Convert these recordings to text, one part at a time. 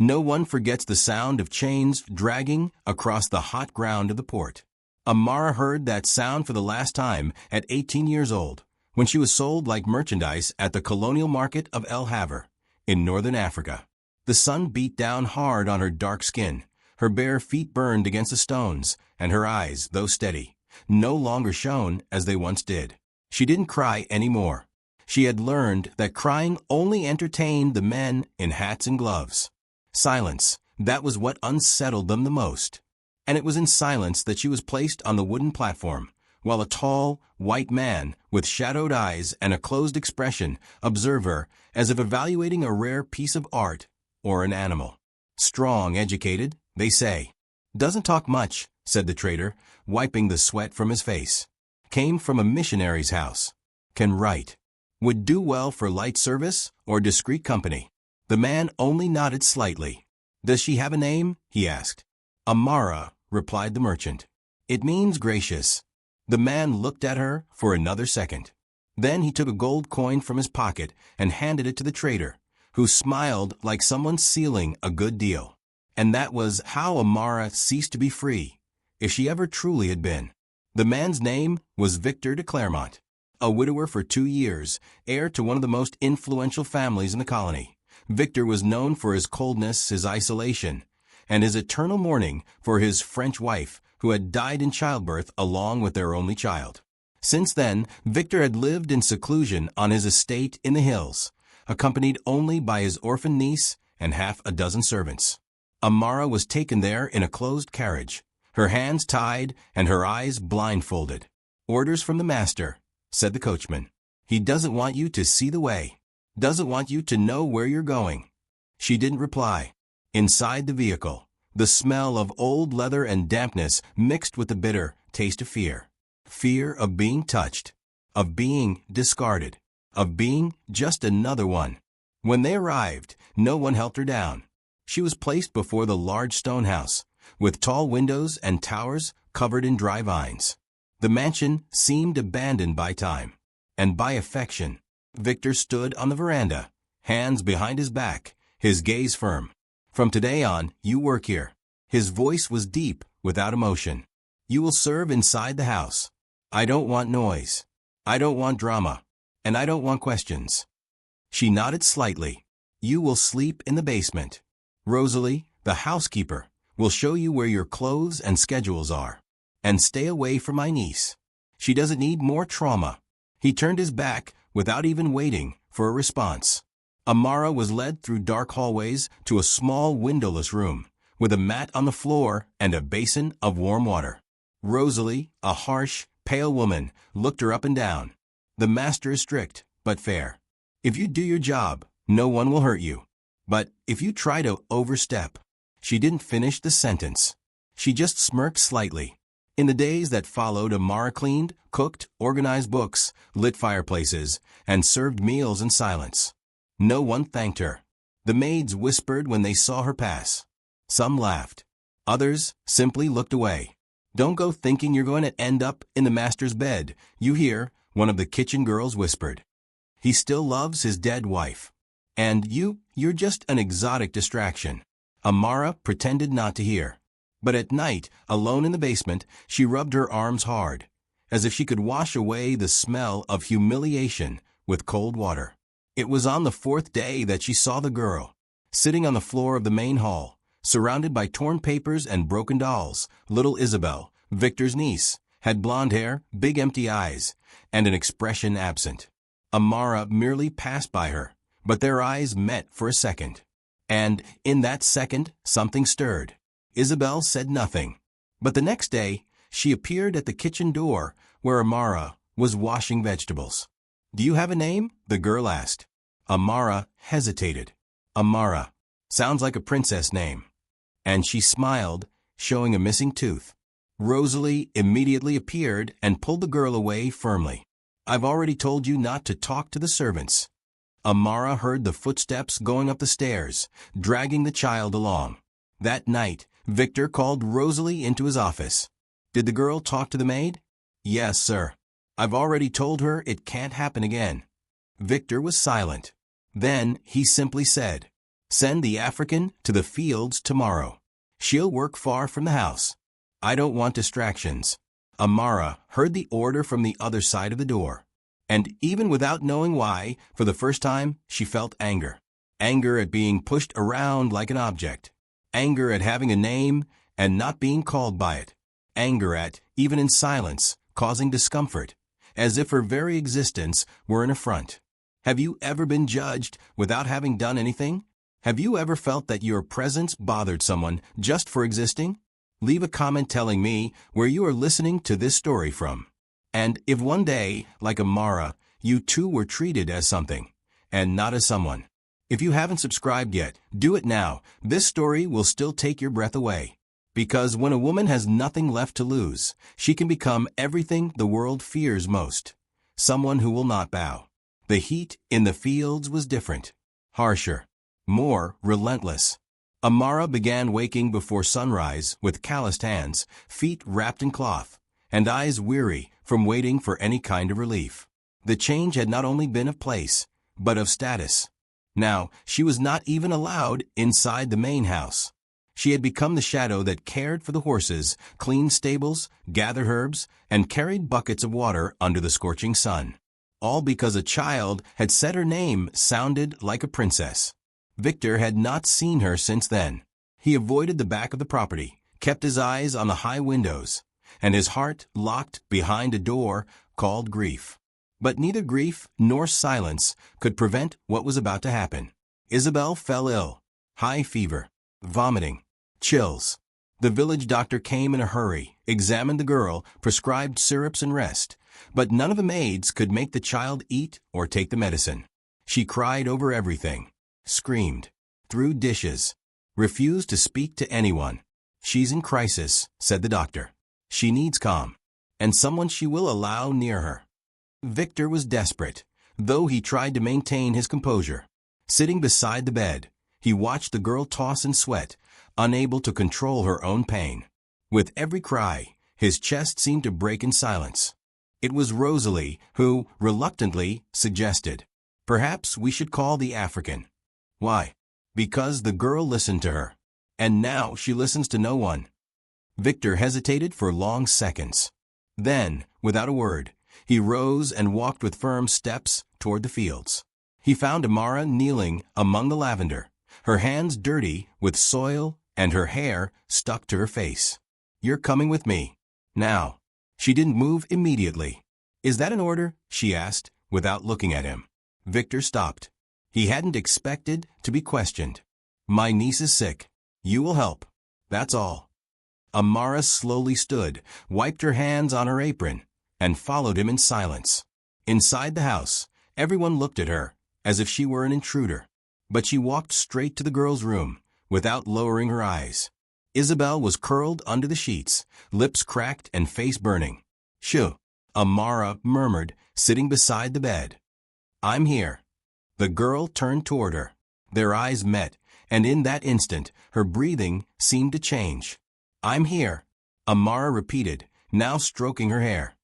No one forgets the sound of chains dragging across the hot ground of the port. Amara heard that sound for the last time at 18 years old, when she was sold like merchandise at the colonial market of El Havre, in northern Africa. The sun beat down hard on her dark skin. Her bare feet burned against the stones, and her eyes, though steady, no longer shone as they once did. She didn't cry anymore. She had learned that crying only entertained the men in hats and gloves. Silence, that was what unsettled them the most. And it was in silence that she was placed on the wooden platform, while a tall, white man with shadowed eyes and a closed expression observed her as if evaluating a rare piece of art or an animal. Strong, educated, they say. Doesn't talk much, said the trader, wiping the sweat from his face. Came from a missionary's house. Can write. Would do well for light service or discreet company. The man only nodded slightly. Does she have a name? He asked. Amara, replied the merchant. It means gracious. The man looked at her for another second. Then he took a gold coin from his pocket and handed it to the trader, who smiled like someone sealing a good deal. And that was how Amara ceased to be free, if she ever truly had been. The man's name was Victor de Clermont, a widower for 2 years, heir to one of the most influential families in the colony. Victor was known for his coldness, his isolation, and his eternal mourning for his French wife, who had died in childbirth along with their only child. Since then, Victor had lived in seclusion on his estate in the hills, accompanied only by his orphan niece and half a dozen servants. Amara was taken there in a closed carriage, her hands tied and her eyes blindfolded. Orders from the master, said the coachman. He doesn't want you to see the way. Doesn't want you to know where you're going. She didn't reply. Inside the vehicle, the smell of old leather and dampness mixed with the bitter taste of fear. Fear of being touched, of being discarded, of being just another one. When they arrived, no one helped her down. She was placed before the large stone house, with tall windows and towers covered in dry vines. The mansion seemed abandoned by time and by affection. Victor stood on the veranda, hands behind his back, his gaze firm. From today on, you work here. His voice was deep, without emotion. You will serve inside the house. I don't want noise. I don't want drama. And I don't want questions. She nodded slightly. You will sleep in the basement. Rosalie, the housekeeper, will show you where your clothes and schedules are. And stay away from my niece. She doesn't need more trauma. He turned his back without even waiting for a response. Amara was led through dark hallways to a small windowless room, with a mat on the floor and a basin of warm water. Rosalie, a harsh, pale woman, looked her up and down. The master is strict, but fair. If you do your job, no one will hurt you. But if you try to overstep. She didn't finish the sentence. She just smirked slightly. In the days that followed, Amara cleaned, cooked, organized books, lit fireplaces, and served meals in silence. No one thanked her. The maids whispered when they saw her pass. Some laughed. Others simply looked away. Don't go thinking you're going to end up in the master's bed, you hear, one of the kitchen girls whispered. He still loves his dead wife. And you're just an exotic distraction. Amara pretended not to hear. But at night, alone in the basement, she rubbed her arms hard, as if she could wash away the smell of humiliation with cold water. It was on the 4th day that she saw the girl, sitting on the floor of the main hall, surrounded by torn papers and broken dolls. Little Isabel, Victor's niece, had blonde hair, big empty eyes, and an expression absent. Amara merely passed by her, but their eyes met for a second. And in that second, something stirred. Isabel said nothing. But the next day, she appeared at the kitchen door where Amara was washing vegetables. Do you have a name? The girl asked. Amara hesitated. Amara. Sounds like a princess name. And she smiled, showing a missing tooth. Rosalie immediately appeared and pulled the girl away firmly. I've already told you not to talk to the servants. Amara heard the footsteps going up the stairs, dragging the child along. That night, Victor called Rosalie into his office. Did the girl talk to the maid? Yes, sir. I've already told her it can't happen again. Victor was silent. Then he simply said, Send the African to the fields tomorrow. She'll work far from the house. I don't want distractions." Amara heard the order from the other side of the door. And even without knowing why, for the first time, she felt anger. Anger at being pushed around like an object. Anger at having a name and not being called by it. Anger at, even in silence, causing discomfort, as if her very existence were an affront. Have you ever been judged without having done anything? Have you ever felt that your presence bothered someone just for existing? Leave a comment telling me where you are listening to this story from. And if one day, like Amara, you too were treated as something, and not as someone. If you haven't subscribed yet, do it now. This story will still take your breath away. Because when a woman has nothing left to lose, she can become everything the world fears most. Someone who will not bow. The heat in the fields was different. Harsher. More relentless. Amara began waking before sunrise with calloused hands, feet wrapped in cloth, and eyes weary from waiting for any kind of relief. The change had not only been of place, but of status. Now, she was not even allowed inside the main house. She had become the shadow that cared for the horses, cleaned stables, gathered herbs, and carried buckets of water under the scorching sun. All because a child had said her name sounded like a princess. Victor had not seen her since then. He avoided the back of the property, kept his eyes on the high windows, and his heart locked behind a door called grief. But neither grief nor silence could prevent what was about to happen. Isabel fell ill. High fever, vomiting, chills. The village doctor came in a hurry, examined the girl, prescribed syrups and rest, but none of the maids could make the child eat or take the medicine. She cried over everything, screamed, threw dishes, refused to speak to anyone. "She's in crisis," said the doctor. "She needs calm, and someone she will allow near her." Victor was desperate, though he tried to maintain his composure. Sitting beside the bed, he watched the girl toss and sweat, unable to control her own pain. With every cry, his chest seemed to break in silence. It was Rosalie who, reluctantly, suggested, "Perhaps we should call the African." Why? Because the girl listened to her. And now she listens to no one. Victor hesitated for long seconds. Then, without a word, he rose and walked with firm steps toward the fields. He found Amara kneeling among the lavender, her hands dirty with soil and her hair stuck to her face. "You're coming with me. Now." She didn't move immediately. "Is that an order?" she asked, without looking at him. Victor stopped. He hadn't expected to be questioned. "My niece is sick. You will help. That's all." Amara slowly stood, wiped her hands on her apron, and followed him in silence. Inside the house, everyone looked at her, as if she were an intruder. But she walked straight to the girl's room, without lowering her eyes. Isabel was curled under the sheets, lips cracked and face burning. "Shoo," Amara murmured, sitting beside the bed. "I'm here." The girl turned toward her. Their eyes met, and in that instant, her breathing seemed to change. "I'm here," Amara repeated, now stroking her hair.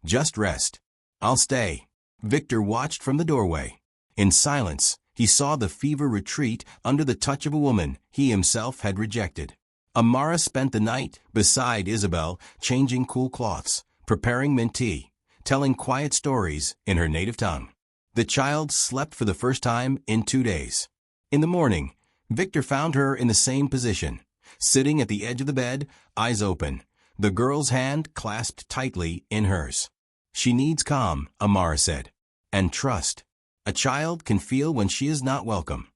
"Just rest. I'll stay." Victor watched from the doorway. In silence, he saw the fever retreat under the touch of a woman he himself had rejected. Amara spent the night beside Isabel, changing cool cloths, preparing mint tea, telling quiet stories in her native tongue. The child slept for the first time in 2 days. In the morning, Victor found her in the same position, sitting at the edge of the bed, eyes open, the girl's hand clasped tightly in hers. "She needs calm," Amara said, "and trust. A child can feel when she is not welcome."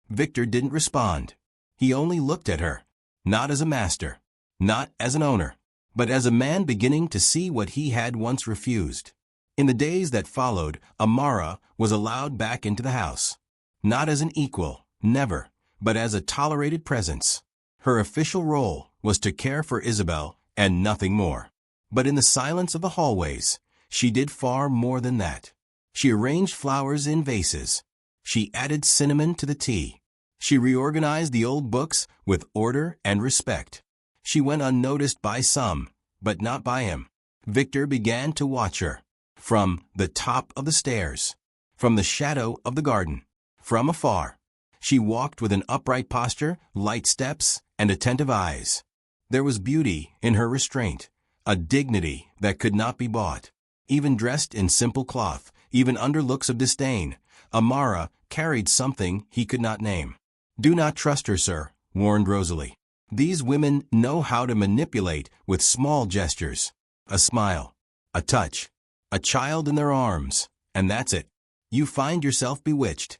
Victor didn't respond. He only looked at her, not as a master, not as an owner, but as a man beginning to see what he had once refused. In the days that followed, Amara was allowed back into the house, not as an equal, never, but as a tolerated presence. Her official role was to care for Isabel and nothing more. But in the silence of the hallways, she did far more than that. She arranged flowers in vases. She added cinnamon to the tea. She reorganized the old books with order and respect. She went unnoticed by some, but not by him. Victor began to watch her. From the top of the stairs, from the shadow of the garden, from afar. She walked with an upright posture, light steps, and attentive eyes. There was beauty in her restraint, a dignity that could not be bought. Even dressed in simple cloth, even under looks of disdain, Amara carried something he could not name. "Do not trust her, sir," warned Rosalie. "These women know how to manipulate with small gestures. A smile, a touch, a child in their arms, and that's it. You find yourself bewitched."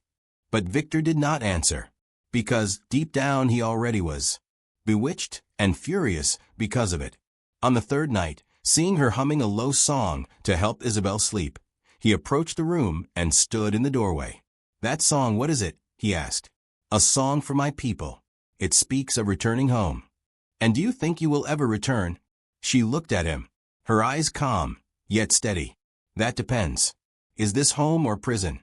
But Victor did not answer, because deep down he already was bewitched and furious because of it. On the third night, seeing her humming a low song to help Isabel sleep, he approached the room and stood in the doorway. "That song, what is it?" he asked. "A song for my people. It speaks of returning home." "And do you think you will ever return?" She looked at him, her eyes calm, yet steady. "That depends. Is this home or prison?"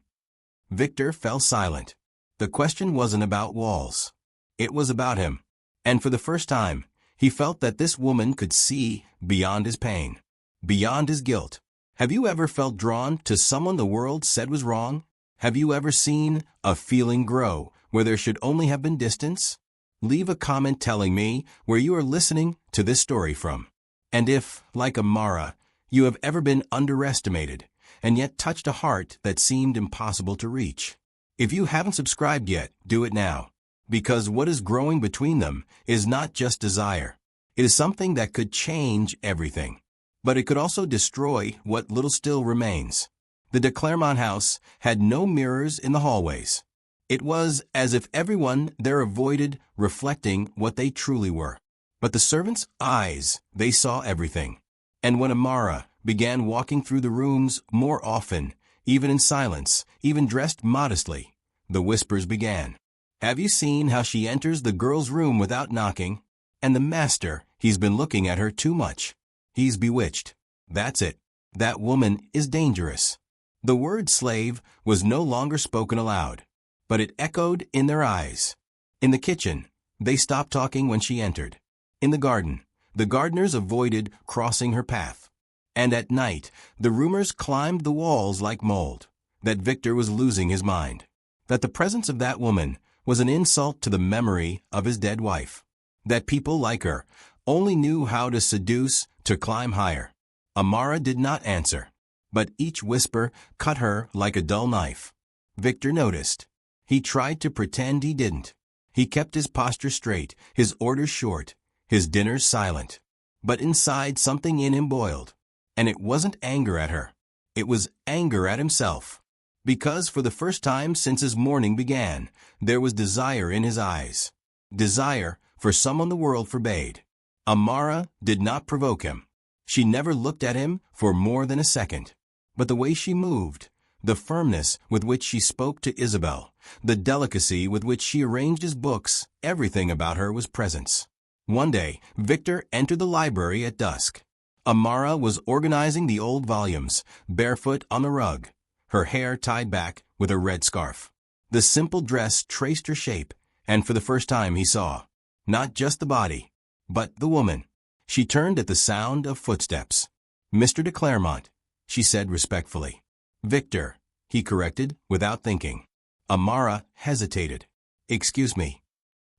Victor fell silent. The question wasn't about walls. It was about him. And for the first time, he felt that this woman could see beyond his pain, beyond his guilt. Have you ever felt drawn to someone the world said was wrong? Have you ever seen a feeling grow where there should only have been distance? Leave a comment telling me where you are listening to this story from. And if, like Amara, you have ever been underestimated and yet touched a heart that seemed impossible to reach. If you haven't subscribed yet, do it now. Because what is growing between them is not just desire. It is something that could change everything. But it could also destroy what little still remains. The de Clermont house had no mirrors in the hallways. It was as if everyone there avoided reflecting what they truly were. But the servants' eyes, they saw everything. And when Amara began walking through the rooms more often, even in silence, even dressed modestly, the whispers began. "Have you seen how she enters the girl's room without knocking? And the master, he's been looking at her too much. He's bewitched. That's it. That woman is dangerous." The word slave was no longer spoken aloud, but it echoed in their eyes. In the kitchen, they stopped talking when she entered. In the garden, the gardeners avoided crossing her path. And at night, the rumors climbed the walls like mold, that Victor was losing his mind, that the presence of that woman was an insult to the memory of his dead wife, that people like her only knew how to seduce, to climb higher. Amara did not answer, but each whisper cut her like a dull knife. Victor noticed. He tried to pretend he didn't. He kept his posture straight, his orders short, his dinners silent. But inside something in him boiled. And it wasn't anger at her. It was anger at himself. Because for the first time since his mourning began, there was desire in his eyes. Desire for someone the world forbade. Amara did not provoke him. She never looked at him for more than a second. But the way she moved, the firmness with which she spoke to Isabel, the delicacy with which she arranged his books, everything about her was presence. One day, Victor entered the library at dusk. Amara was organizing the old volumes, barefoot on the rug, her hair tied back with a red scarf. The simple dress traced her shape, and for the first time he saw, not just the body, but the woman. She turned at the sound of footsteps. "Mr. de Clermont," she said respectfully. "Victor," he corrected without thinking. Amara hesitated. "Excuse me."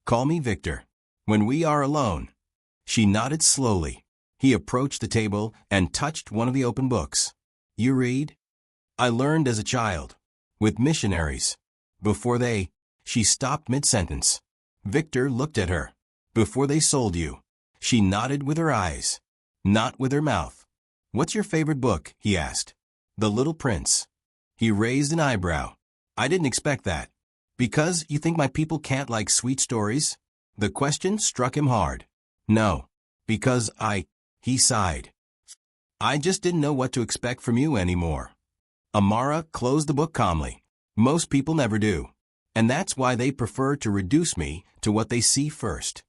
"Call me Victor. When we are alone." She nodded slowly. He approached the table and touched one of the open books. "You read?" "I learned as a child. With missionaries. Before they—" She stopped mid-sentence. Victor looked at her. "Before they sold you." She nodded with her eyes, not with her mouth. "What's your favorite book?" he asked. "The Little Prince." He raised an eyebrow. "I didn't expect that. Because you think my people can't like sweet stories?" The question struck him hard. "No. Because He sighed. "I just didn't know what to expect from you anymore." Amara closed the book calmly. "Most people never do. And that's why they prefer to reduce me to what they see first."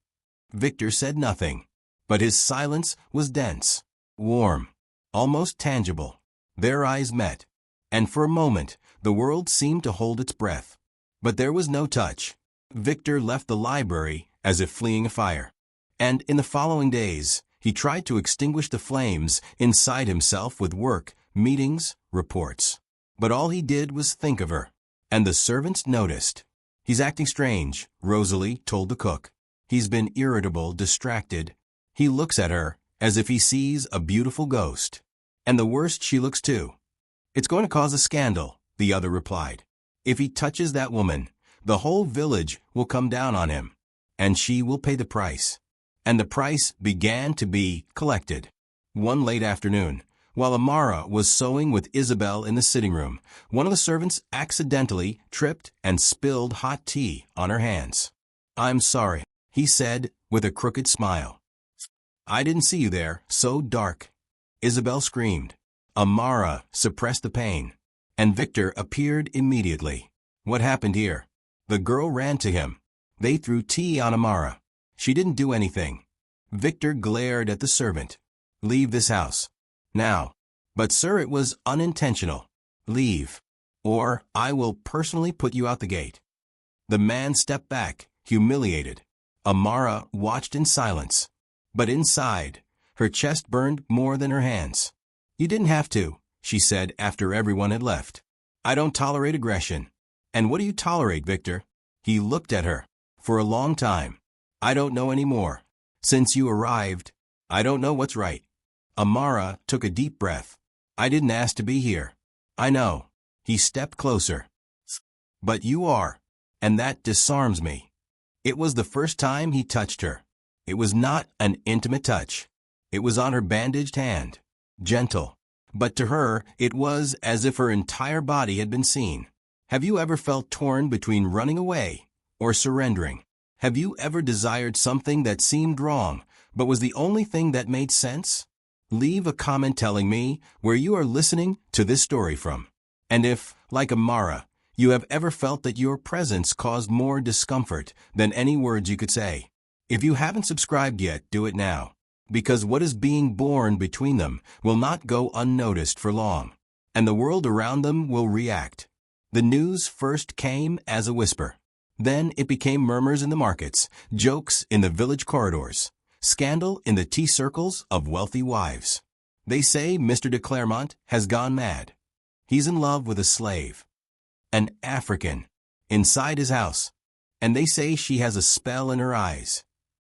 Victor said nothing, but his silence was dense, warm, almost tangible. Their eyes met, and for a moment the world seemed to hold its breath. But there was no touch. Victor left the library as if fleeing a fire. And in the following days, he tried to extinguish the flames inside himself with work, meetings, reports. But all he did was think of her. And the servants noticed. He's acting strange, Rosalie told the cook. He's been irritable, distracted. He looks at her as if he sees a beautiful ghost. And the worst, she looks too. It's going to cause a scandal, the other replied. If he touches that woman, the whole village will come down on him, and she will pay the price. And the price began to be collected. One late afternoon, while Amara was sewing with Isabel in the sitting room, one of the servants accidentally tripped and spilled hot tea on her hands. "I'm sorry," he said with a crooked smile. "I didn't see you there, so dark." Isabel screamed. Amara suppressed the pain, and Victor appeared immediately. "What happened here?" The girl ran to him. They threw tea on Amara. She didn't do anything. Victor glared at the servant. "Leave this house. Now." "But sir, it was unintentional." "Leave, or I will personally put you out the gate." The man stepped back, humiliated. Amara watched in silence. But inside, her chest burned more than her hands. "You didn't have to," she said after everyone had left. "I don't tolerate aggression." "And what do you tolerate, Victor?" He looked at her. "For a long time. I don't know any more. Since you arrived, I don't know what's right." Amara took a deep breath. "I didn't ask to be here." "I know." He stepped closer. "But you are, and that disarms me." It was the first time he touched her. It was not an intimate touch. It was on her bandaged hand, gentle. But to her, it was as if her entire body had been seen. Have you ever felt torn between running away or surrendering? Have you ever desired something that seemed wrong, but was the only thing that made sense? Leave a comment telling me where you are listening to this story from. And if, like Amara, you have ever felt that your presence caused more discomfort than any words you could say. If you haven't subscribed yet, do it now. Because what is being born between them will not go unnoticed for long, and the world around them will react. The news first came as a whisper. Then it became murmurs in the markets, jokes in the village corridors, scandal in the tea circles of wealthy wives. They say Mr. de Clermont has gone mad. He's in love with a slave, an African, inside his house, and they say she has a spell in her eyes.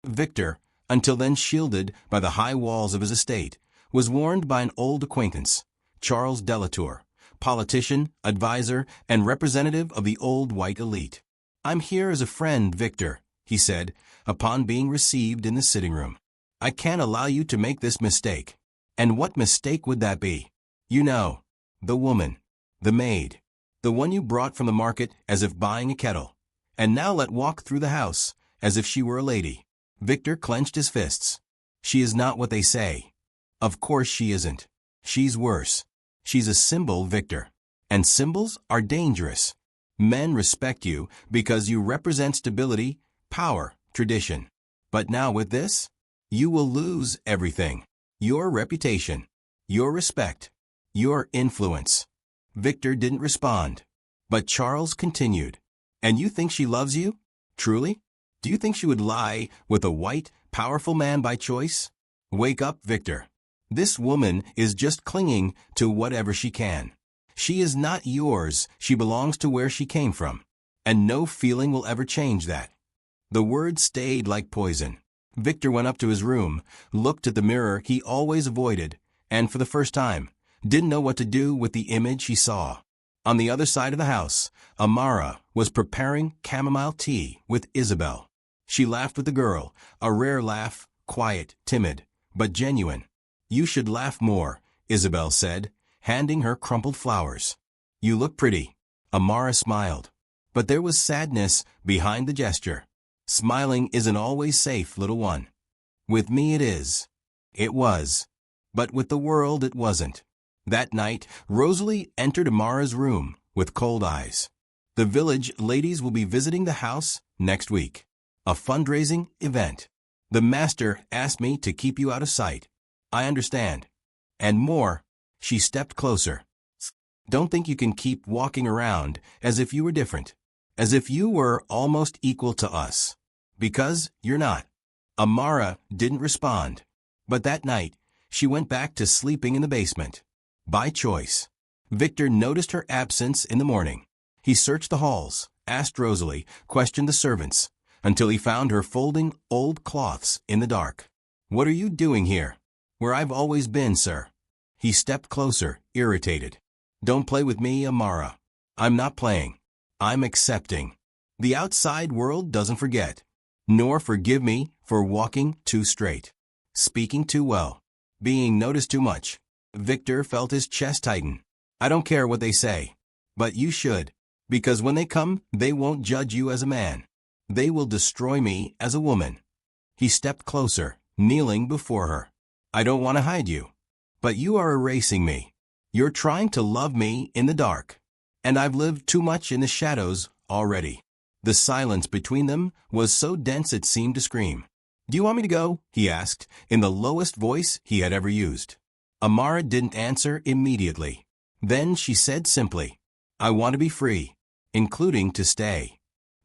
Victor, until then shielded by the high walls of his estate, was warned by an old acquaintance, Charles Delatour, politician, advisor, and representative of the old white elite. "I'm here as a friend, Victor," he said, upon being received in the sitting room. "I can't allow you to make this mistake." And what mistake would that be? You know, the woman, the maid, the one you brought from the market as if buying a kettle, and now let walk through the house as if she were a lady. Victor clenched his fists. "She is not what they say." "Of course she isn't. She's worse. She's a symbol, Victor. And symbols are dangerous. Men respect you because you represent stability, power, tradition. But now with this, you will lose everything. Your reputation, your respect, your influence." Victor didn't respond. But Charles continued. "And you think she loves you? Truly? Do you think she would lie with a white, powerful man by choice? Wake up, Victor. This woman is just clinging to whatever she can. She is not yours. She belongs to where she came from. And no feeling will ever change that." The words stayed like poison. Victor went up to his room, looked at the mirror he always avoided, and for the first time, didn't know what to do with the image he saw. On the other side of the house, Amara was preparing chamomile tea with Isabel. She laughed with the girl, a rare laugh, quiet, timid, but genuine. "You should laugh more," Isabel said, handing her crumpled flowers. "You look pretty." Amara smiled. But there was sadness behind the gesture. "Smiling isn't always safe, little one. With me it is." It was. But with the world it wasn't. That night, Rosalie entered Amara's room with cold eyes. "The village ladies will be visiting the house next week. A fundraising event. The master asked me to keep you out of sight. I understand. And more." She stepped closer. "Don't think you can keep walking around as if you were different, as if you were almost equal to us. Because you're not." Amara didn't respond. But that night, she went back to sleeping in the basement. By choice. Victor noticed her absence in the morning. He searched the halls, asked Rosalie, questioned the servants, until he found her folding old cloths in the dark. "What are you doing here?" "Where I've always been, sir." He stepped closer, irritated. "Don't play with me, Amara." "I'm not playing. I'm accepting. The outside world doesn't forget, nor forgive me for walking too straight, speaking too well, being noticed too much." Victor felt his chest tighten. "I don't care what they say. But you should. Because when they come, they won't judge you as a man. They will destroy me as a woman." He stepped closer, kneeling before her. "I don't want to hide you. But you are erasing me. You're trying to love me in the dark. And I've lived too much in the shadows already." The silence between them was so dense it seemed to scream. "Do you want me to go?" he asked, in the lowest voice he had ever used. Amara didn't answer immediately. Then she said simply, "I want to be free, including to stay."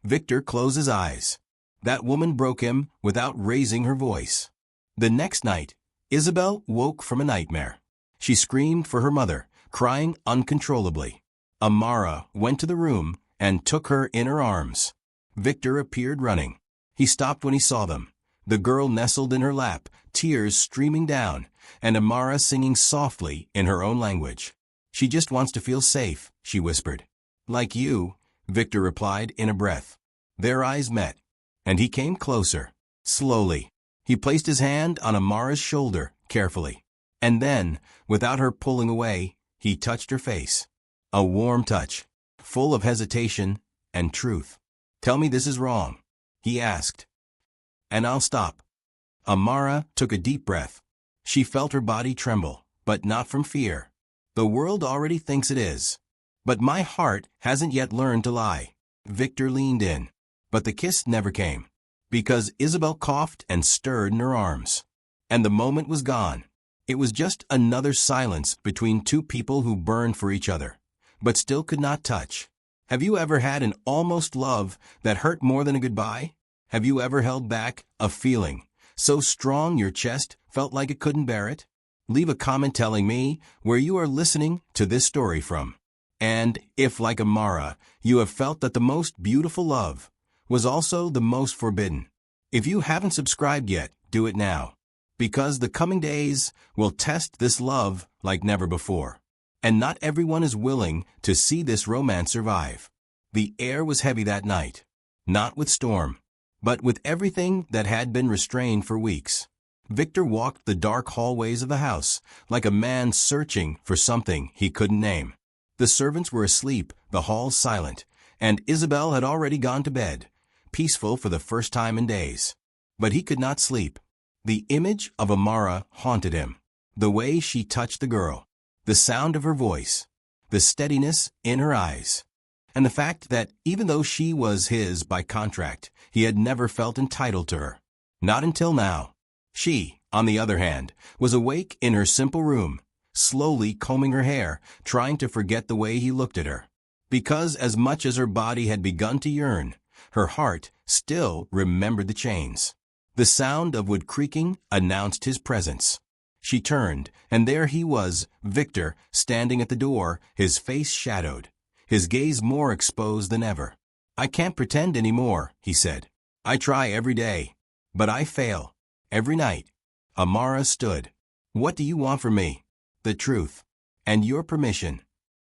Victor closed his eyes. That woman broke him without raising her voice. The next night, Isabel woke from a nightmare. She screamed for her mother, crying uncontrollably. Amara went to the room and took her in her arms. Victor appeared running. He stopped when he saw them. The girl nestled in her lap, tears streaming down, and Amara singing softly in her own language. "She just wants to feel safe," she whispered. "Like you," Victor replied in a breath. Their eyes met, and he came closer. Slowly, he placed his hand on Amara's shoulder, carefully. And then, without her pulling away, he touched her face. A warm touch, full of hesitation and truth. "Tell me this is wrong," he asked, "and I'll stop." Amara took a deep breath. She felt her body tremble, but not from fear. "The world already thinks it is. But my heart hasn't yet learned to lie." Victor leaned in, but the kiss never came, because Isabel coughed and stirred in her arms. And the moment was gone. It was just another silence between two people who burned for each other, but still could not touch. Have you ever had an almost love that hurt more than a goodbye? Have you ever held back a feeling so strong your chest felt like it couldn't bear it? Leave a comment telling me where you are listening to this story from. And if, like Amara, you have felt that the most beautiful love was also the most forbidden. If you haven't subscribed yet, do it now, because the coming days will test this love like never before. And not everyone is willing to see this romance survive. The air was heavy that night, not with storm, but with everything that had been restrained for weeks. Victor walked the dark hallways of the house like a man searching for something he couldn't name. The servants were asleep, the hall silent, and Isabel had already gone to bed, peaceful for the first time in days. But he could not sleep. The image of Amara haunted him. The way she touched the girl, the sound of her voice, the steadiness in her eyes, and the fact that even though she was his by contract, he had never felt entitled to her. Not until now. She, on the other hand, was awake in her simple room, slowly combing her hair, trying to forget the way he looked at her. Because as much as her body had begun to yearn, her heart still remembered the chains. The sound of wood creaking announced his presence. She turned, and there he was, Victor, standing at the door, his face shadowed, his gaze more exposed than ever. "I can't pretend any more," he said. "I try every day, but I fail. Every night." Amara stood. "What do you want from me?" "The truth. And your permission."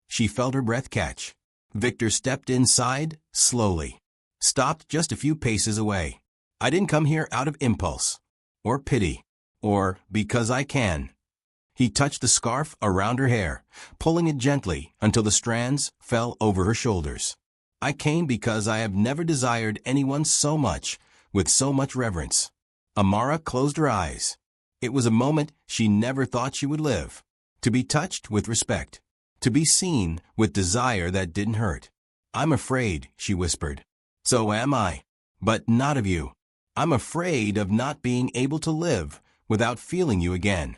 She felt her breath catch. Victor stepped inside, slowly. Stopped just a few paces away. "I didn't come here out of impulse, or pity, or because I can." He touched the scarf around her hair, pulling it gently until the strands fell over her shoulders. "I came because I have never desired anyone so much, with so much reverence." Amara closed her eyes. It was a moment she never thought she would live. To be touched with respect. To be seen with desire that didn't hurt. "I'm afraid," she whispered. "So am I. But not of you. I'm afraid of not being able to live without feeling you again."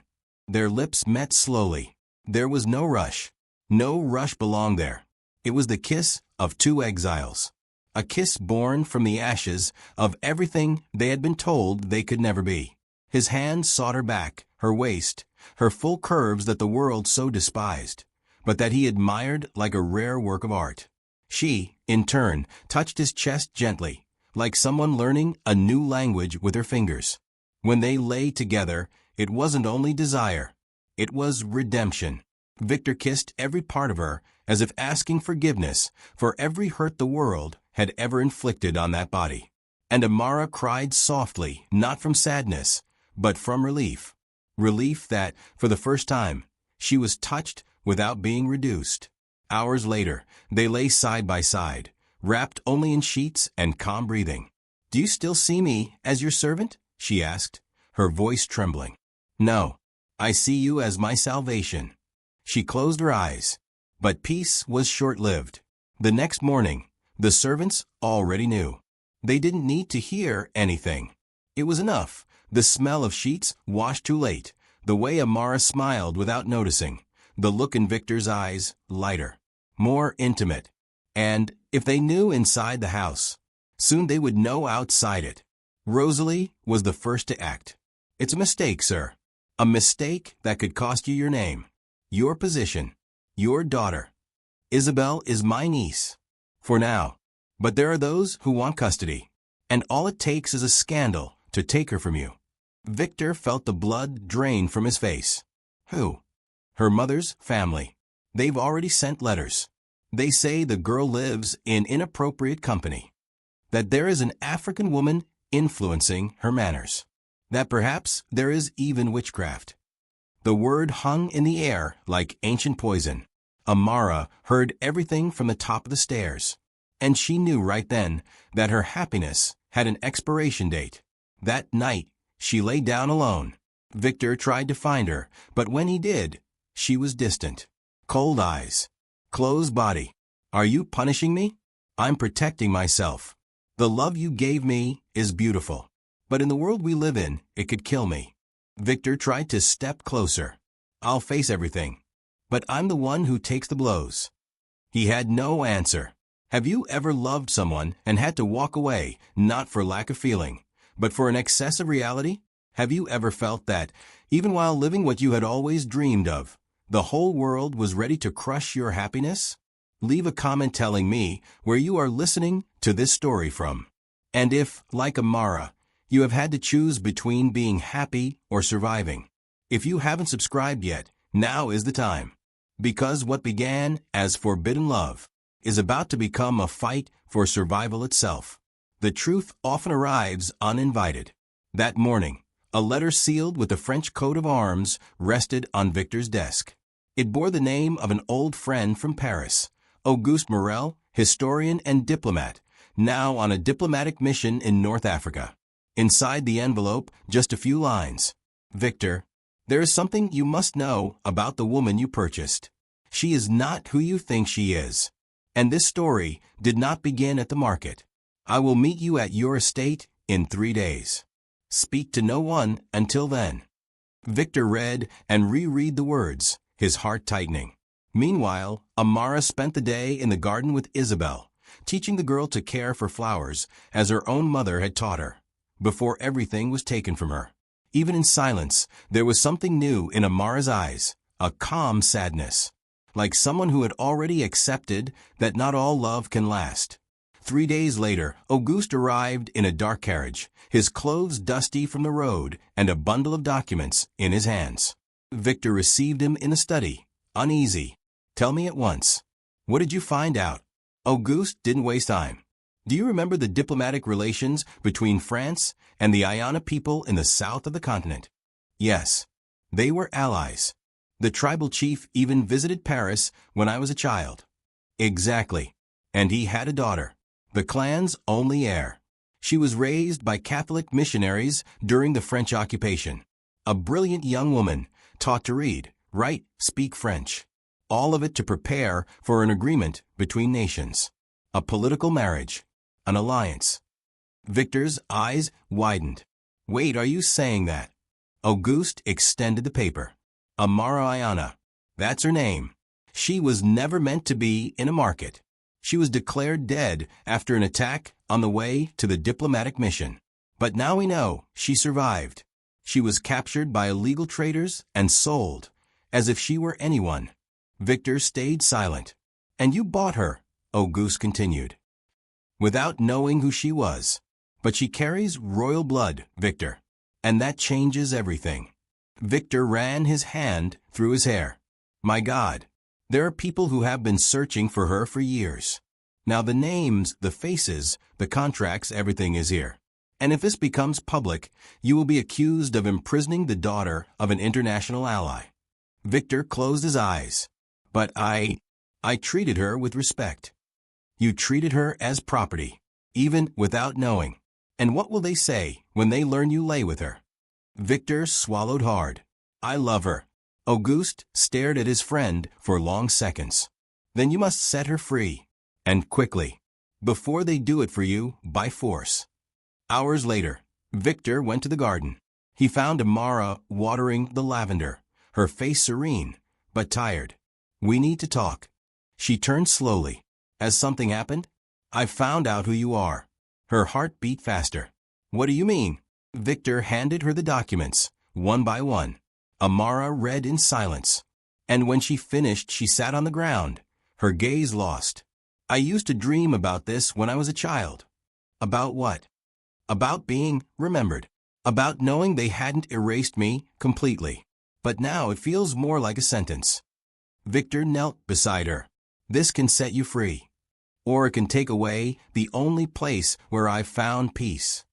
Their lips met slowly. There was no rush. No rush belonged there. It was the kiss of two exiles. A kiss born from the ashes of everything they had been told they could never be. His hand sought her back, her waist, her full curves that the world so despised, but that he admired like a rare work of art. She, in turn, touched his chest gently, like someone learning a new language with her fingers. When they lay together, it wasn't only desire. It was redemption. Victor kissed every part of her as if asking forgiveness for every hurt the world had ever inflicted on that body. And Amara cried softly, not from sadness, but from relief. Relief that, for the first time, she was touched without being reduced. Hours later, they lay side by side, wrapped only in sheets and calm breathing. "Do you still see me as your servant?" she asked, her voice trembling. "No, I see you as my salvation." She closed her eyes, but peace was short-lived. The next morning, the servants already knew. They didn't need to hear anything. It was enough. The smell of sheets washed too late, the way Amara smiled without noticing, the look in Victor's eyes lighter, more intimate. And if they knew inside the house, soon they would know outside it. Rosalie was the first to act. "It's a mistake, sir. A mistake that could cost you your name, your position, your daughter. Isabel is my niece. For now. But there are those who want custody. And all it takes is a scandal to take her from you." Victor felt the blood drain from his face. "Who?" "Her mother's family. They've already sent letters. They say the girl lives in inappropriate company. That there is an African woman influencing her manners. That perhaps there is even witchcraft." The word hung in the air like ancient poison. Amara heard everything from the top of the stairs. And she knew right then that her happiness had an expiration date. That night, she lay down alone. Victor tried to find her, but when he did, she was distant. Cold eyes. Closed body. "Are you punishing me?" "I'm protecting myself. The love you gave me is beautiful. But in the world we live in, it could kill me." Victor tried to step closer. "I'll face everything. But I'm the one who takes the blows." He had no answer. Have you ever loved someone and had to walk away, not for lack of feeling, but for an excess of reality? Have you ever felt that, even while living what you had always dreamed of, the whole world was ready to crush your happiness? Leave a comment telling me where you are listening to this story from. And if, like Amara, you have had to choose between being happy or surviving. If you haven't subscribed yet, now is the time. Because what began as forbidden love is about to become a fight for survival itself. The truth often arrives uninvited. That morning, a letter sealed with the French coat of arms rested on Victor's desk. It bore the name of an old friend from Paris, Auguste Morel, historian and diplomat, now on a diplomatic mission in North Africa. Inside the envelope, just a few lines. "Victor, there is something you must know about the woman you purchased. She is not who you think she is. And this story did not begin at the market. I will meet you at your estate in 3 days. Speak to no one until then." Victor read and reread the words, his heart tightening. Meanwhile, Amara spent the day in the garden with Isabel, teaching the girl to care for flowers as her own mother had taught her, before everything was taken from her. Even in silence, there was something new in Amara's eyes, a calm sadness, like someone who had already accepted that not all love can last. 3 days later, Auguste arrived in a dark carriage, his clothes dusty from the road and a bundle of documents in his hands. Victor received him in the study, uneasy. "Tell me at once. What did you find out?" Auguste didn't waste time. "Do you remember the diplomatic relations between France and the Ayana people in the south of the continent?" "Yes. They were allies. The tribal chief even visited Paris when I was a child." "Exactly. And he had a daughter, the clan's only heir. She was raised by Catholic missionaries during the French occupation. A brilliant young woman, taught to read, write, speak French. All of it to prepare for an agreement between nations. A political marriage. An alliance." Victor's eyes widened. "Wait, are you saying that?" Auguste extended the paper. "Amara Ayana. That's her name. She was never meant to be in a market. She was declared dead after an attack on the way to the diplomatic mission. But now we know she survived. She was captured by illegal traders and sold, as if she were anyone." Victor stayed silent. "And you bought her, Auguste continued, without knowing who she was. But she carries royal blood, Victor. And that changes everything. Victor ran his hand through his hair. My God, there are people who have been searching for her for years. Now the names, the faces, the contracts, everything is here. And if this becomes public, you will be accused of imprisoning the daughter of an international ally. Victor closed his eyes. But I treated her with respect. You treated her as property, even without knowing. And what will they say when they learn you lay with her? Victor swallowed hard. I love her. Auguste stared at his friend for long seconds. Then you must set her free. And quickly. Before they do it for you by force. Hours later, Victor went to the garden. He found Amara watering the lavender, her face serene, but tired. We need to talk. She turned slowly. Has something happened? I've found out who you are. Her heart beat faster. What do you mean? Victor handed her the documents, one by one. Amara read in silence. And when she finished, she sat on the ground, her gaze lost. I used to dream about this when I was a child. About what? About being remembered. About knowing they hadn't erased me completely. But now it feels more like a sentence. Victor knelt beside her. This can set you free. Or it can take away the only place where I've found peace.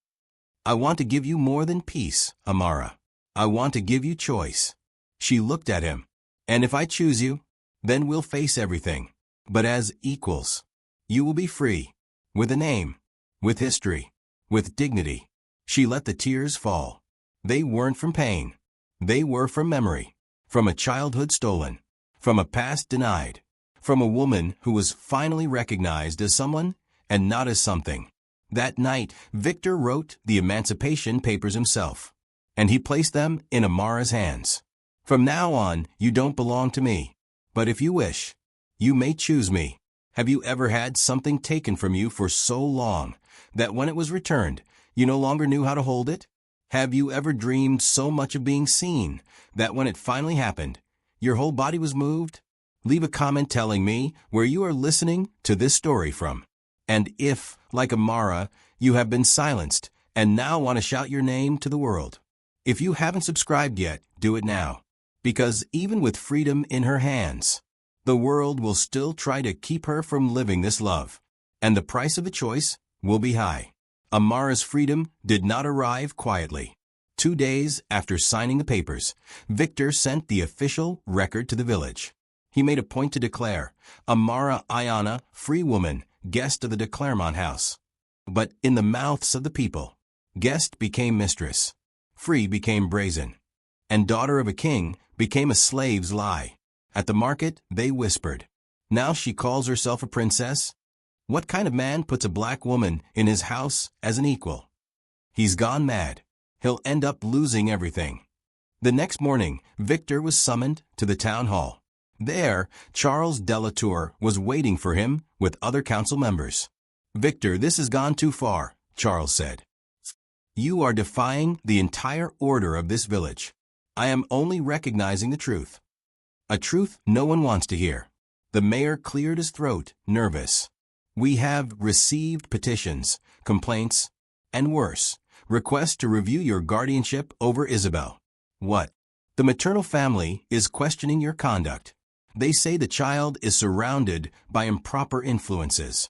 I want to give you more than peace, Amara. I want to give you choice. She looked at him. And if I choose you, then we'll face everything. But as equals. You will be free. With a name. With history. With dignity. She let the tears fall. They weren't from pain. They were from memory. From a childhood stolen. From a past denied. From a woman who was finally recognized as someone and not as something. That night, Victor wrote the emancipation papers himself. And he placed them in Amara's hands. From now on, you don't belong to me. But if you wish, you may choose me. Have you ever had something taken from you for so long that when it was returned, you no longer knew how to hold it? Have you ever dreamed so much of being seen that when it finally happened, your whole body was moved? Leave a comment telling me where you are listening to this story from. And if, like Amara, you have been silenced and now want to shout your name to the world. If you haven't subscribed yet, do it now. Because even with freedom in her hands, the world will still try to keep her from living this love. And the price of the choice will be high. Amara's freedom did not arrive quietly. 2 days after signing the papers, Victor sent the official record to the village. He made a point to declare, Amara Ayana, free woman, guest of the de Clermont house. But in the mouths of the people, guest became mistress, free became brazen, and daughter of a king became a slave's lie. At the market, they whispered, now she calls herself a princess? What kind of man puts a black woman in his house as an equal? He's gone mad. He'll end up losing everything. The next morning, Victor was summoned to the town hall. There, Charles Delatour was waiting for him with other council members. Victor, this has gone too far, Charles said. You are defying the entire order of this village. I am only recognizing the truth. A truth no one wants to hear. The mayor cleared his throat, nervous. We have received petitions, complaints, and worse, requests to review your guardianship over Isabel. What? The maternal family is questioning your conduct. They say the child is surrounded by improper influences.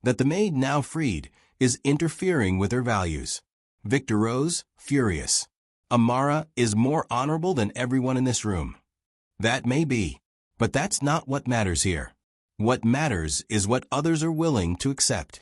That the maid now freed is interfering with her values. Victor rose, furious. Amara is more honorable than everyone in this room. That may be, but that's not what matters here. What matters is what others are willing to accept.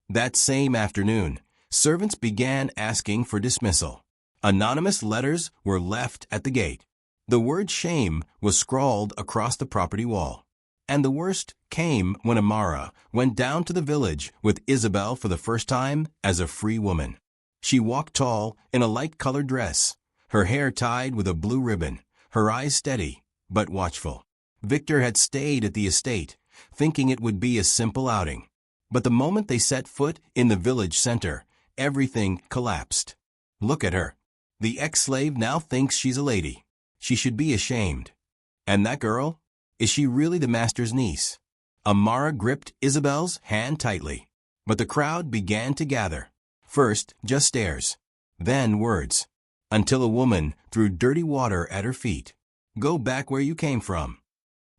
That same afternoon, servants began asking for dismissal. Anonymous letters were left at the gate. The word shame was scrawled across the property wall. And the worst came when Amara went down to the village with Isabel for the first time as a free woman. She walked tall in a light-colored dress, her hair tied with a blue ribbon, her eyes steady but watchful. Victor had stayed at the estate, thinking it would be a simple outing. But the moment they set foot in the village center, everything collapsed. Look at her. The ex-slave now thinks she's a lady. She should be ashamed. And that girl? Is she really the master's niece? Amara gripped Isabel's hand tightly, but the crowd began to gather. First, just stares, then words, until a woman threw dirty water at her feet. "Go back where you came from."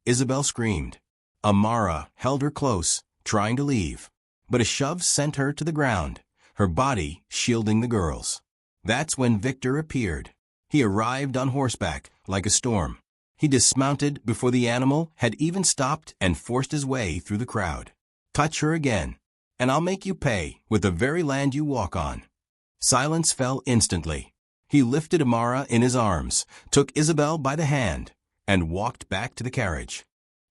Isabel screamed. Amara held her close, trying to leave, but a shove sent her to the ground, her body shielding the girls. That's when Victor appeared. He arrived on horseback like a storm. He dismounted before the animal had even stopped and forced his way through the crowd. "Touch her again, and I'll make you pay with the very land you walk on." Silence fell instantly. He lifted Amara in his arms, took Isabel by the hand, and walked back to the carriage.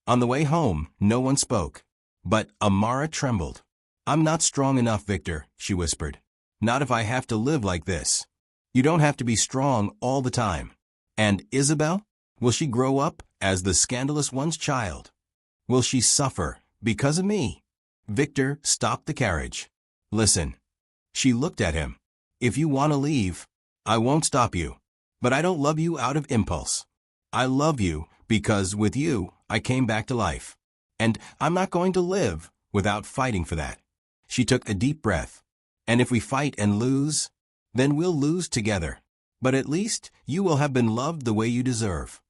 On the way home, no one spoke, but Amara trembled. "I'm not strong enough, Victor," she whispered. "Not if I have to live like this." "You don't have to be strong all the time." "And Isabel? Will she grow up as the scandalous one's child? Will she suffer because of me?" Victor stopped the carriage. "Listen." She looked at him. "If you want to leave, I won't stop you. But I don't love you out of impulse. I love you because with you, I came back to life. And I'm not going to live without fighting for that." She took a deep breath. "And if we fight and lose, then we'll lose together. But at least you will have been loved the way you deserve."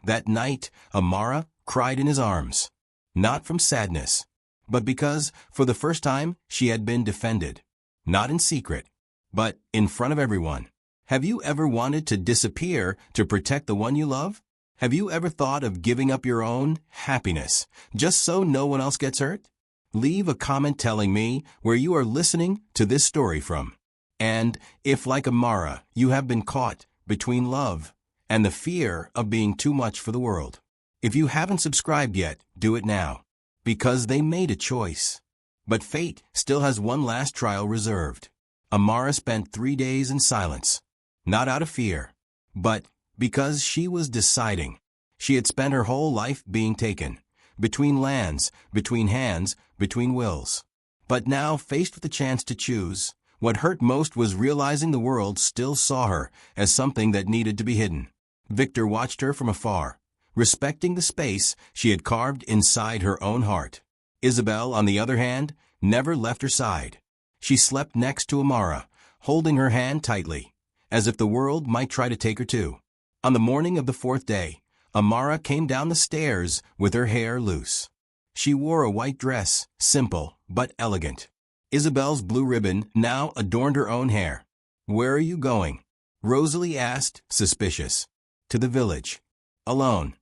That night, Amara cried in his arms, not from sadness, but because, for the first time, she had been defended. Not in secret, but in front of everyone. Have you ever wanted to disappear to protect the one you love? Have you ever thought of giving up your own happiness just so no one else gets hurt? Leave a comment telling me where you are listening to this story from. And if, like Amara, you have been caught between love and the fear of being too much for the world. If you haven't subscribed yet, do it now, because they made a choice. But fate still has one last trial reserved. Amara spent 3 days in silence, not out of fear, but because she was deciding. She had spent her whole life being taken, between lands, between hands, between wills. But now, faced with the chance to choose, what hurt most was realizing the world still saw her as something that needed to be hidden. Victor watched her from afar, respecting the space she had carved inside her own heart. Isabel, on the other hand, never left her side. She slept next to Amara, holding her hand tightly, as if the world might try to take her too. On the morning of the 4th day, Amara came down the stairs with her hair loose. She wore a white dress, simple but elegant. Isabel's blue ribbon now adorned her own hair. "Where are you going?" Rosalie asked, suspicious. "To the village." "Alone?"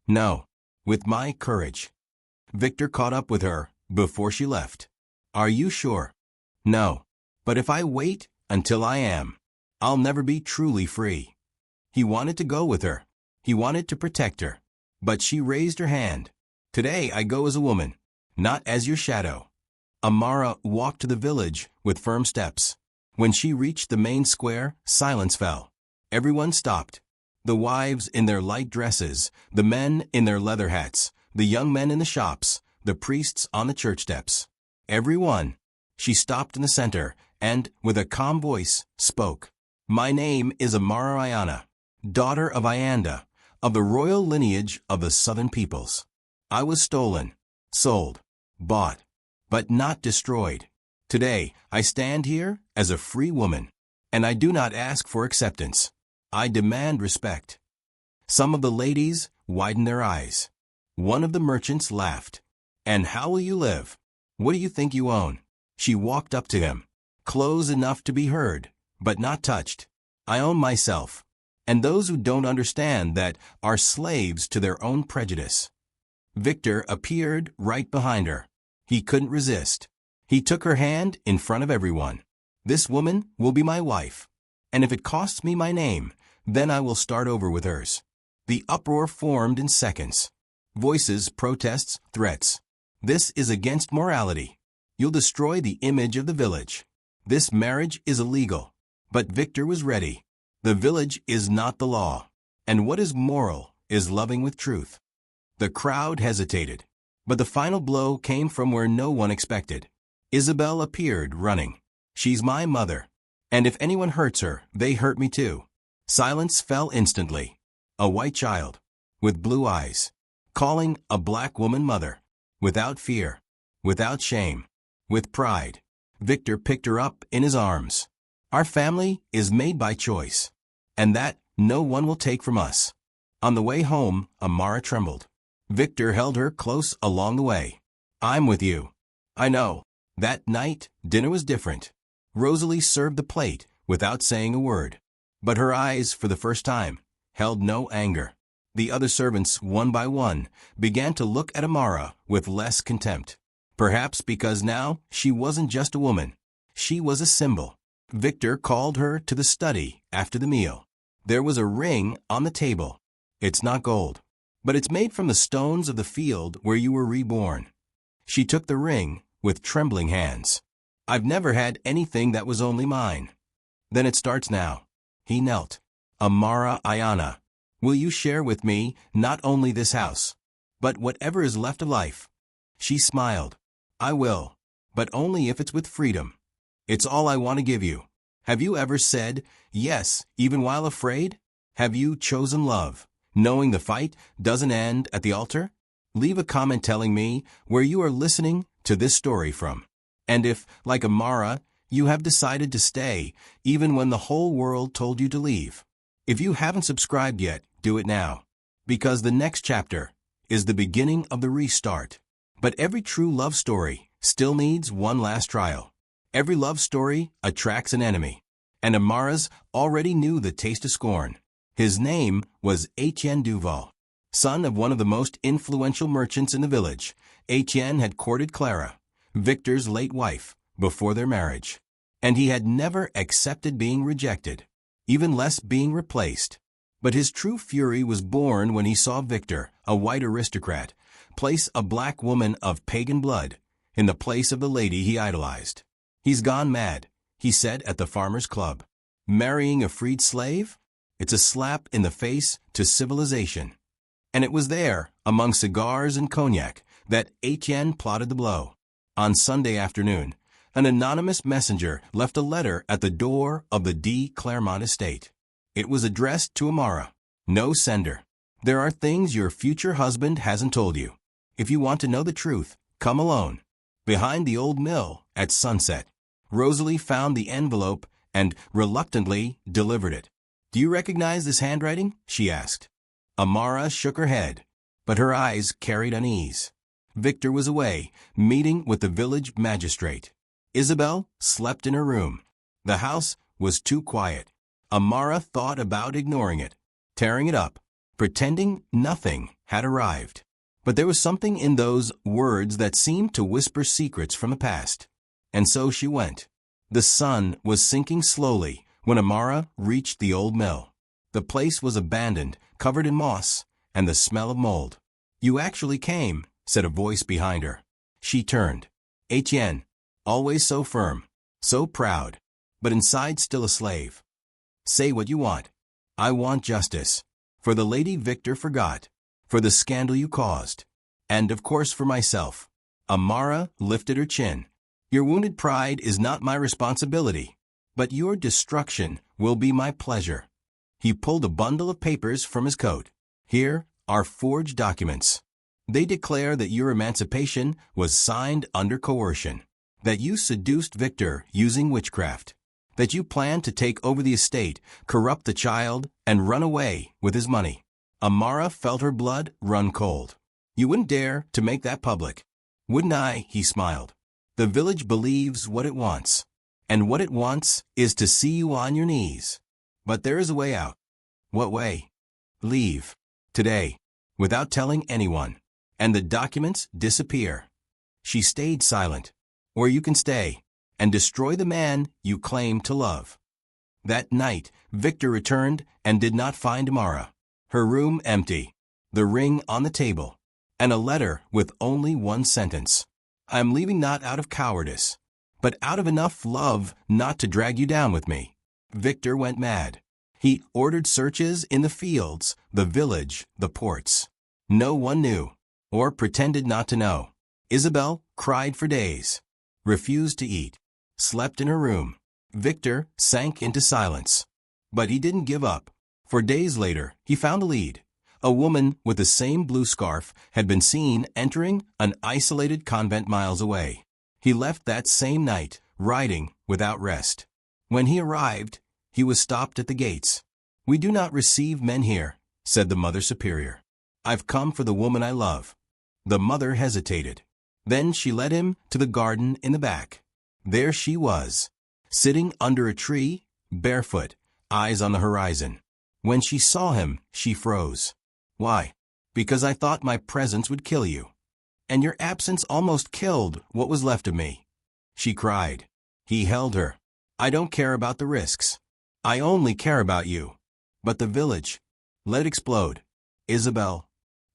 "No, with my courage." Victor caught up with her before she left. "Are you sure?" "No, but if I wait until I am, I'll never be truly free." He wanted to go with her. He wanted to protect her. But she raised her hand. "Today I go as a woman, not as your shadow." Amara walked to the village with firm steps. When she reached the main square, silence fell. Everyone stopped. The wives in their light dresses, the men in their leather hats, the young men in the shops, the priests on the church steps. Everyone. She stopped in the center and, with a calm voice, spoke. "My name is Amara Ayana, daughter of Ayanda, of the royal lineage of the southern peoples. I was stolen, sold, bought, but not destroyed. Today, I stand here as a free woman, and I do not ask for acceptance. I demand respect." Some of the ladies widened their eyes. One of the merchants laughed. "And how will you live? What do you think you own?" She walked up to him. "Close enough to be heard, but not touched. I own myself, and those who don't understand that are slaves to their own prejudice." Victor appeared right behind her. He couldn't resist. He took her hand in front of everyone. "This woman will be my wife, and if it costs me my name, then I will start over with hers." The uproar formed in seconds. Voices, protests, threats. "This is against morality. You'll destroy the image of the village. This marriage is illegal." But Victor was ready. The village is not the law, and what is moral is loving with truth. The crowd hesitated, but the final blow came from where no one expected. Isabel appeared, running. "She's my mother, and if anyone hurts her, they hurt me too." Silence fell instantly. A white child, with blue eyes, calling a black woman mother. without fear, without shame, with pride. Victor picked her up in his arms. Our family is made by choice, and that no one will take from us. On the way home, Amara trembled. Victor held her close along the way. I'm with you. I know. That night, dinner was different. Rosalie served the plate without saying a word. But her eyes, for the first time, held no anger. The other servants, one by one, began to look at Amara with less contempt. Perhaps because now she wasn't just a woman. She was a symbol. Victor called her to the study after the meal. There was a ring on the table. It's not gold, but it's made from the stones of the field where you were reborn. She took the ring with trembling hands. I've never had anything that was only mine. Then it starts now. He knelt. Amara Ayana, will you share with me not only this house, but whatever is left of life? She smiled. I will, but only if it's with freedom. It's all I want to give you. Have you ever said yes, even while afraid? Have you chosen love, knowing the fight doesn't end at the altar? Leave a comment telling me where you are listening to this story from. And if, like Amara, you have decided to stay, even when the whole world told you to leave. If you haven't subscribed yet, do it now. Because the next chapter is the beginning of the restart. But every true love story still needs one last trial. Every love story attracts an enemy. And Amara's already knew the taste of scorn. His name was Etienne Duval. Son of one of the most influential merchants in the village, Etienne had courted Clara, Victor's late wife, before their marriage. And he had never accepted being rejected, even less being replaced. But his true fury was born when he saw Victor, a white aristocrat, place a black woman of pagan blood in the place of the lady he idolized. He's gone mad, he said at the farmers' club. Marrying a freed slave? It's a slap in the face to civilization. And it was there, among cigars and cognac, that Etienne plotted the blow. On Sunday afternoon, an anonymous messenger left a letter at the door of the D. Claremont estate. It was addressed to Amara. No sender. There are things your future husband hasn't told you. If you want to know the truth, come alone. Behind the old mill at sunset. Rosalie found the envelope and reluctantly delivered it. Do you recognize this handwriting? She asked. Amara shook her head, but her eyes carried unease. Victor was away, meeting with the village magistrate. Isabel slept in her room. The house was too quiet. Amara thought about ignoring it, tearing it up, pretending nothing had arrived. But there was something in those words that seemed to whisper secrets from the past. And so she went. The sun was sinking slowly when Amara reached the old mill. The place was abandoned, covered in moss, and the smell of mold. You actually came, said a voice behind her. She turned. Etienne, always so firm, so proud, but inside still a slave. Say what you want. I want justice. For the lady Victor forgot. For the scandal you caused. And of course for myself. Amara lifted her chin. Your wounded pride is not my responsibility, but your destruction will be my pleasure. He pulled a bundle of papers from his coat. Here are forged documents. They declare that your emancipation was signed under coercion, that you seduced Victor using witchcraft, that you planned to take over the estate, corrupt the child, and run away with his money. Amara felt her blood run cold. You wouldn't dare to make that public. Wouldn't I? He smiled. The village believes what it wants, and what it wants is to see you on your knees. But there is a way out. What way? Leave. Today. Without telling anyone. And the documents disappear. She stayed silent. Or you can stay and destroy the man you claim to love. That night, Victor returned and did not find Amara. Her room empty. The ring on the table. And a letter with only one sentence. I'm leaving not out of cowardice, but out of enough love not to drag you down with me. Victor went mad. He ordered searches in the fields, the village, the ports. No one knew, or pretended not to know. Isabel cried for days, refused to eat, slept in her room. Victor sank into silence. But he didn't give up. For days later, he found a lead. A woman with the same blue scarf had been seen entering an isolated convent miles away. He left that same night, riding without rest. When he arrived, he was stopped at the gates. "We do not receive men here," said the Mother Superior. "I've come for the woman I love." The mother hesitated. Then she led him to the garden in the back. There she was, sitting under a tree, barefoot, eyes on the horizon. When she saw him, she froze. "Why?" "Because I thought my presence would kill you. And your absence almost killed what was left of me," she cried. He held her. "I don't care about the risks. I only care about you. But the village, let it explode. Isabel.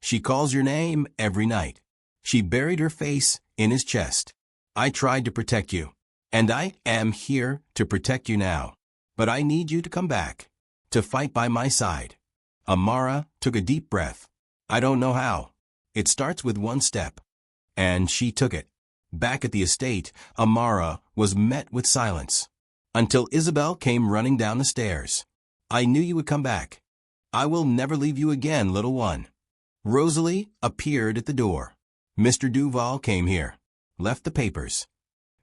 She calls your name every night." She buried her face in his chest. "I tried to protect you. And I am here to protect you now. But I need you to come back, to fight by my side." Amara took a deep breath. "I don't know how. It starts with one step." And she took it. Back at the estate, Amara was met with silence. Until Isabel came running down the stairs. "I knew you would come back. I will never leave you again, little one." Rosalie appeared at the door. "Mr. Duval came here. Left the papers."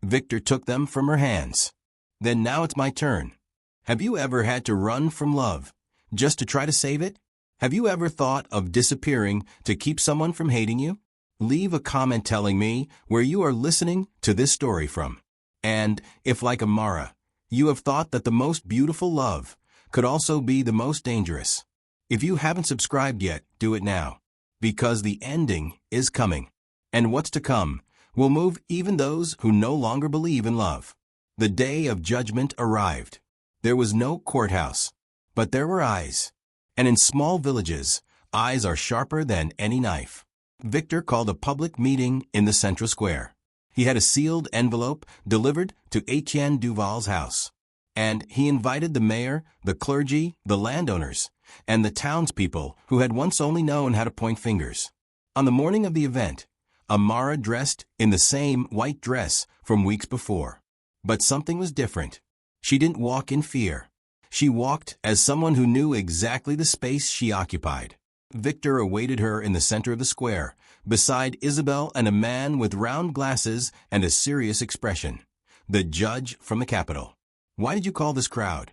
Victor took them from her hands. "Then now it's my turn. Have you ever had to run from love, just to try to save it? Have you ever thought of disappearing to keep someone from hating you? Leave a comment telling me where you are listening to this story from. And if, like Amara, you have thought that the most beautiful love could also be the most dangerous. If you haven't subscribed yet, do it now, because the ending is coming. And what's to come will move even those who no longer believe in love. The day of judgment arrived. There was no courthouse, but there were eyes. And in small villages, eyes are sharper than any knife. Victor called a public meeting in the central square. He had a sealed envelope delivered to Etienne Duval's house. And he invited the mayor, the clergy, the landowners, and the townspeople who had once only known how to point fingers. On the morning of the event, Amara dressed in the same white dress from weeks before. But something was different. She didn't walk in fear. She walked as someone who knew exactly the space she occupied. Victor awaited her in the center of the square, beside Isabel and a man with round glasses and a serious expression, the judge from the capital. "Why did you call this crowd?"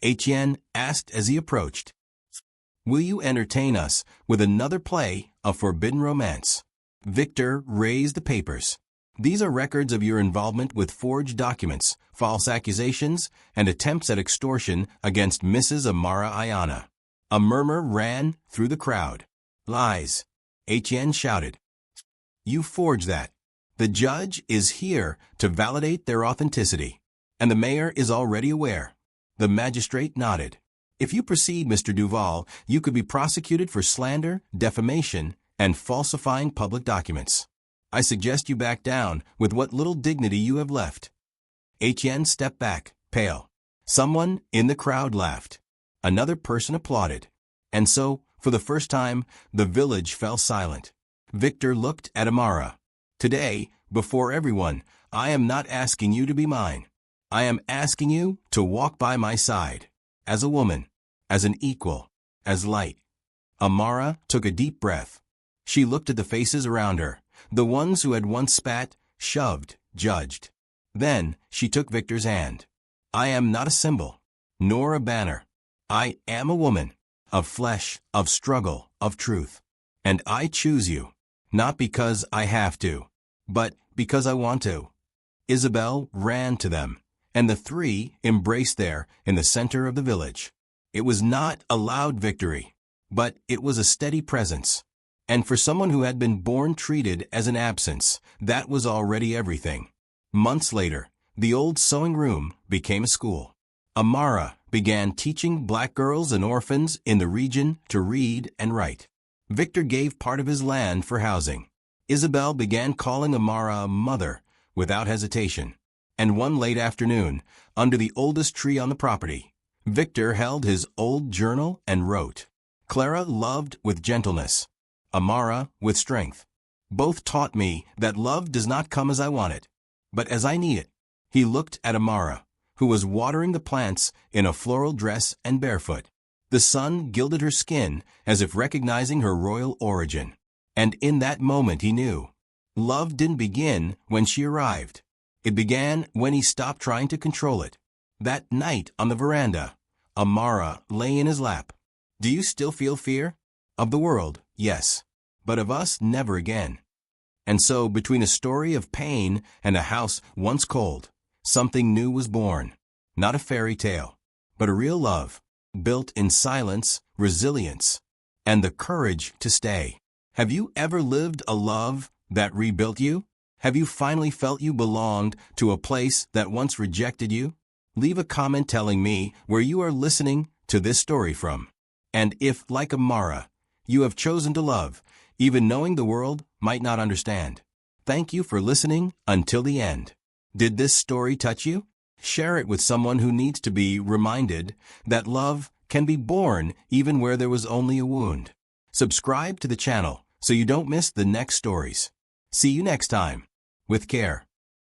Etienne asked as he approached. "Will you entertain us with another play of forbidden romance?" Victor raised the papers. "These are records of your involvement with forged documents, false accusations, and attempts at extortion against Mrs. Amara Ayana." A murmur ran through the crowd. "Lies!" Etienne shouted. "You forged that. The judge is here to validate their authenticity, and the mayor is already aware." The magistrate nodded. "If you proceed, Mr. Duval, you could be prosecuted for slander, defamation, and falsifying public documents. I suggest you back down with what little dignity you have left." Etienne stepped back, pale. Someone in the crowd laughed. Another person applauded. And so, for the first time, the village fell silent. Victor looked at Amara. "Today, before everyone, I am not asking you to be mine. I am asking you to walk by my side, as a woman, as an equal, as light." Amara took a deep breath. She looked at the faces around her, the ones who had once spat, shoved, judged. Then she took Victor's hand. "I am not a symbol, nor a banner. I am a woman, of flesh, of struggle, of truth. And I choose you, not because I have to, but because I want to." Isabel ran to them, and the three embraced there in the center of the village. It was not a loud victory, but it was a steady presence. And for someone who had been born treated as an absence, that was already everything. Months later, the old sewing room became a school. Amara began teaching black girls and orphans in the region to read and write. Victor gave part of his land for housing. Isabel began calling Amara mother without hesitation. And one late afternoon, under the oldest tree on the property, Victor held his old journal and wrote. Clara loved with gentleness, Amara with strength. Both taught me that love does not come as I want it, but as I need it. He looked at Amara, who was watering the plants in a floral dress and barefoot. The sun gilded her skin as if recognizing her royal origin. And in that moment he knew. Love didn't begin when she arrived. It began when he stopped trying to control it. That night on the veranda, Amara lay in his lap. Do you still feel fear? Of the world, yes. But of us, never again. And so, between a story of pain and a house once cold, something new was born. Not a fairy tale, but a real love, built in silence, resilience, and the courage to stay. Have you ever lived a love that rebuilt you? Have you finally felt you belonged to a place that once rejected you? Leave a comment telling me where you are listening to this story from. And if, like Amara, you have chosen to love, even knowing the world might not understand. Thank you for listening until the end. Did this story touch you? Share it with someone who needs to be reminded that love can be born even where there was only a wound. Subscribe to the channel so you don't miss the next stories. See you next time. With care.